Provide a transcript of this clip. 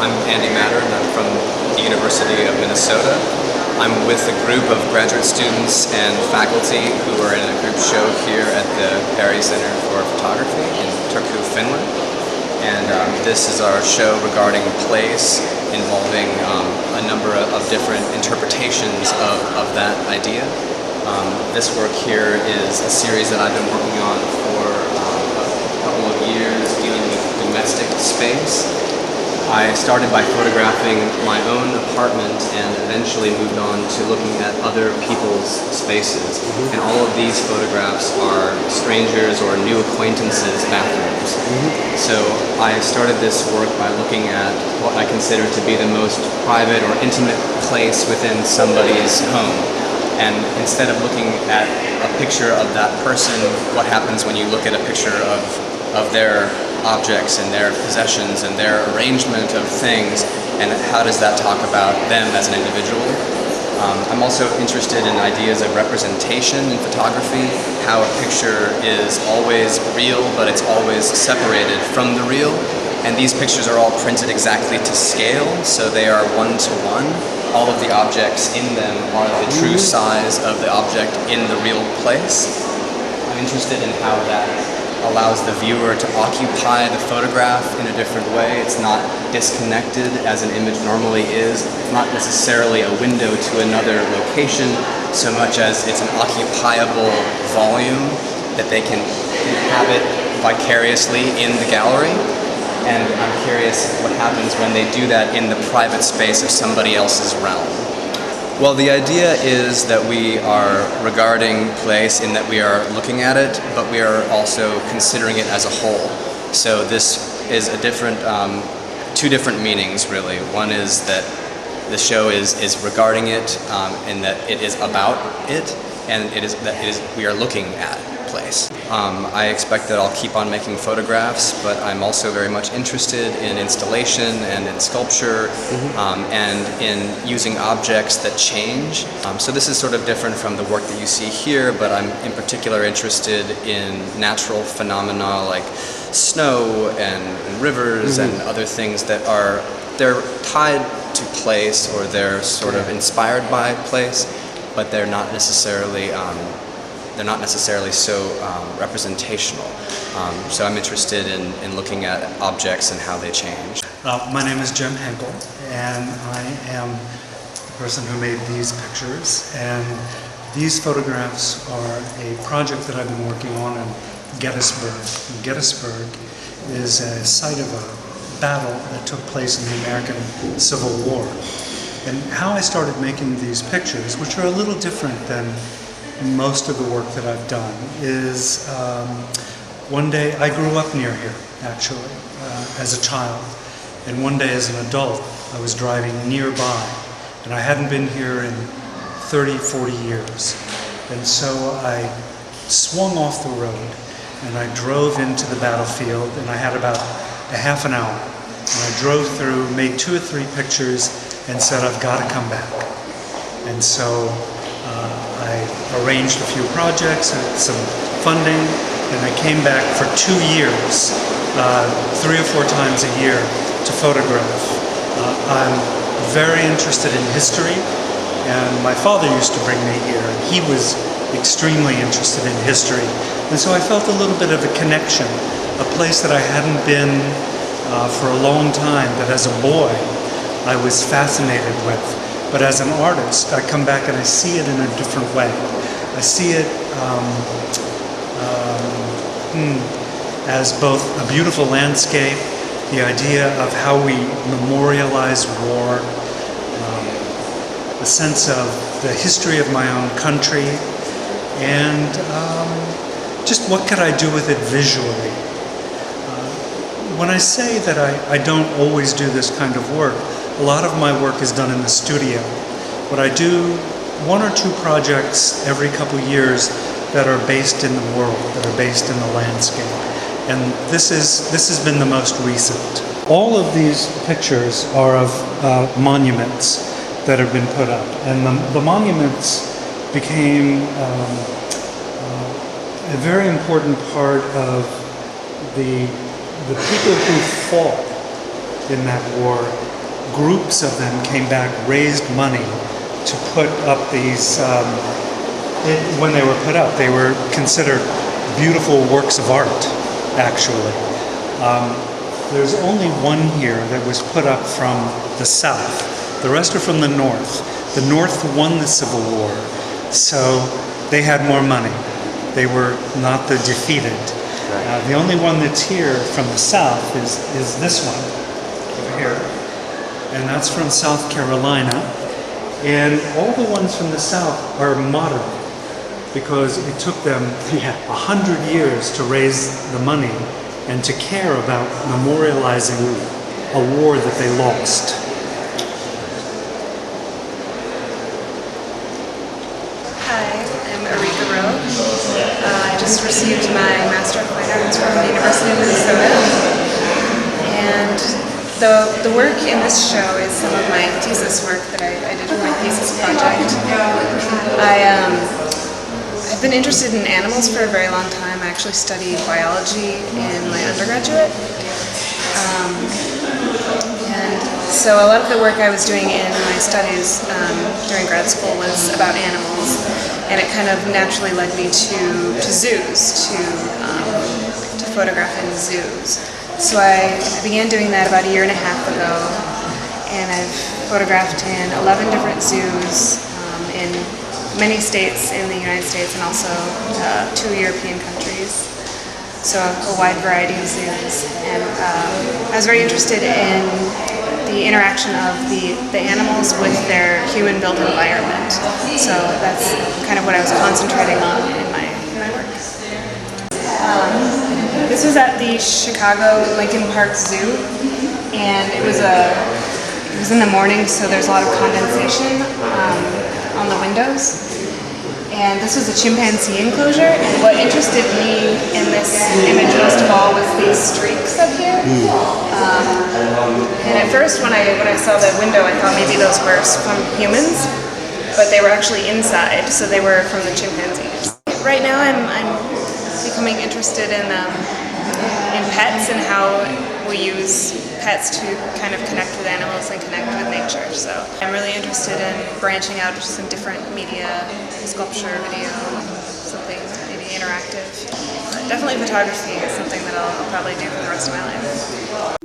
I'm Andy Mattern. I'm from the University of Minnesota. I'm with a group of graduate students and faculty who are in a group show here at the Peri Center for Photography in Turku, Finland. And this is our show regarding place, involving a number of different interpretations of that idea. This work here is a series that I've been working on for a couple of years, dealing with domestic space. I started by photographing my own apartment and eventually moved on to looking at other people's spaces. And all of these photographs are strangers or new acquaintances' bathrooms. So I started this work by looking at what I consider to be the most private or intimate place within somebody's home. And instead of looking at a picture of that person, what happens when you look at a picture of their objects and their possessions and their arrangement of things, and how does that talk about them as an individual? I'm also interested in ideas of representation in photography, how a picture is always real, but it's always separated from the real. And these pictures are all printed exactly to scale, so they are one-to-one. All of the objects in them are the true size of the object in the real place. I'm interested in how that allows the viewer to occupy the photograph in a different way. It's not disconnected as an image normally is. It's not necessarily a window to another location so much as it's an occupiable volume that they can inhabit vicariously in the gallery. And I'm curious what happens when they do that in the private space of somebody else's realm. Well, the idea is that we are regarding place in that we are looking at it, but we are also considering it as a whole. So this is a different, two different meanings really. One is that the show is regarding it, and that it is about it, and it is that we are looking at place. I expect that I'll keep on making photographs, but I'm also very much interested in installation and in sculpture, and in using objects that change. So this is sort of different from the work that you see here, but I'm in particular interested in natural phenomena like snow and rivers and other things that they're tied to place, or they're sort of inspired by place, but they're not necessarily so representational. So I'm interested in looking at objects and how they change. My name is Jim Henkel, and I am the person who made these pictures. And these photographs are a project that I've been working on in Gettysburg. Gettysburg is a site of a battle that took place in the American Civil War. And how I started making these pictures, which are a little different than most of the work that I've done, is one day I grew up near here, actually, as a child. And one day as an adult, I was driving nearby, and I hadn't been here in 30, 40 years. And so I swung off the road, and I drove into the battlefield, and I had about a half an hour. And I drove through, made 2 or 3 pictures, and said, I've got to come back. And so I arranged a few projects and some funding, and I came back for 2 years, 3 or 4 times a year to photograph. I'm very interested in history, and my father used to bring me here, and he was extremely interested in history. And so I felt a little bit of a connection, a place that I hadn't been for a long time, that as a boy I was fascinated with. But as an artist, I come back and I see it in a different way. I see it as both a beautiful landscape, the idea of how we memorialize war, a sense of the history of my own country, and just what could I do with it visually. When I say that I don't always do this kind of work, a lot of my work is done in the studio. But I do 1 or 2 projects every couple years that are based in the world, that are based in the landscape. And this has been the most recent. All of these pictures are of monuments that have been put up. And the monuments became a very important part of the people who fought in that war groups of them came back, raised money to put up these, when they were put up, they were considered beautiful works of art, actually. There's only one here that was put up from the south. The rest are from the north. The north won the Civil War, so they had more money. They were not the defeated. The only one that's here from the south is this one, over here. And that's from South Carolina. And all the ones from the south are modern, because it took them 100 years to raise the money and to care about memorializing a war that they lost. I just received my Master of Fine Arts from the University of Minnesota, and the work in this show is some of my thesis work that I did for my thesis project. I've been interested in animals for a very long time. I actually studied biology in my undergraduate, and so a lot of the work I was doing in my studies during grad school was about animals. And it kind of naturally led me to zoos, to photographing zoos. So I began doing that about a year and a half ago, and I've photographed in 11 different zoos in many states in the United States and also 2 European countries. So a wide variety of zoos. And I was very interested in the interaction of the animals with their human-built environment. So that's kind of what I was concentrating on in my work. This was at the Chicago Lincoln Park Zoo, and it was in the morning, so there's a lot of condensation on the windows. And this was a chimpanzee enclosure, and what interested me in this image most of all was these streaks up here. And at first when I saw the window, I thought maybe those were from humans, but they were actually inside, so they were from the chimpanzees. Right now I'm becoming interested in pets and how we use pets to kind of connect with animals and connect with nature. So I'm really interested in branching out to some different media, sculpture, video, something maybe interactive. But definitely photography is something that I'll probably do for the rest of my life.